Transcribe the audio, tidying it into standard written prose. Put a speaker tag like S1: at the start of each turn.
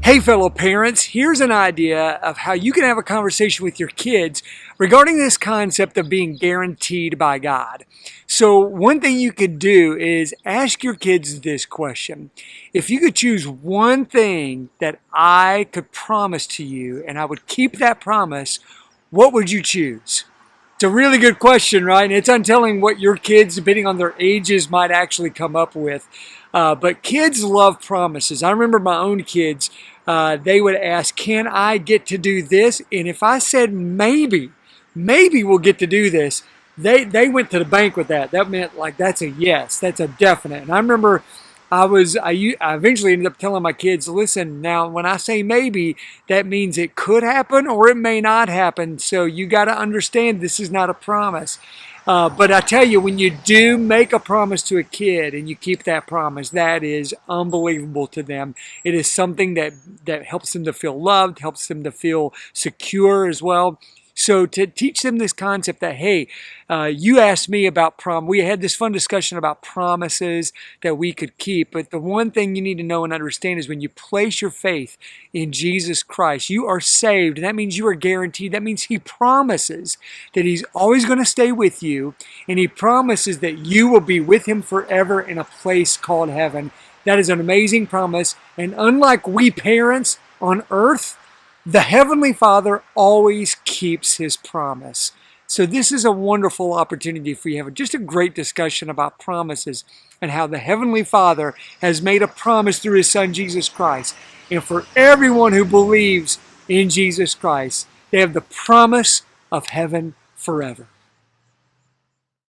S1: Hey fellow parents, here's an idea of how you can have a conversation with your kids regarding this concept of being guaranteed by God. So one thing you could do is ask your kids this question. If you could choose one thing that I could promise to you and I would keep that promise, what would you choose? It's a really good question, right? And it's untelling what your kids, depending on their ages, might actually come up with. But kids love promises. I remember my own kids, they would ask, can I get to do this? And if I said maybe we'll get to do this, they went to the bank with that. That meant like that's a yes, that's a definite. And I remember I eventually ended up telling my kids, listen, now when I say maybe, that means it could happen or it may not happen. So you got to understand this is not a promise. But I tell you, when you do make a promise to a kid and you keep that promise, that is unbelievable to them. It is something that helps them to feel loved, helps them to feel secure as well. So to teach them this concept that, hey, you asked me about we had this fun discussion about promises that we could keep, but the one thing you need to know and understand is when you place your faith in Jesus Christ, you are saved. And that means you are guaranteed. That means He promises that He's always going to stay with you, and He promises that you will be with Him forever in a place called heaven. That is an amazing promise, and unlike we parents on earth, the Heavenly Father always keeps His promise. So this is a wonderful opportunity for you to have just a great discussion about promises and how the Heavenly Father has made a promise through His Son, Jesus Christ. And for everyone who believes in Jesus Christ, they have the promise of heaven forever.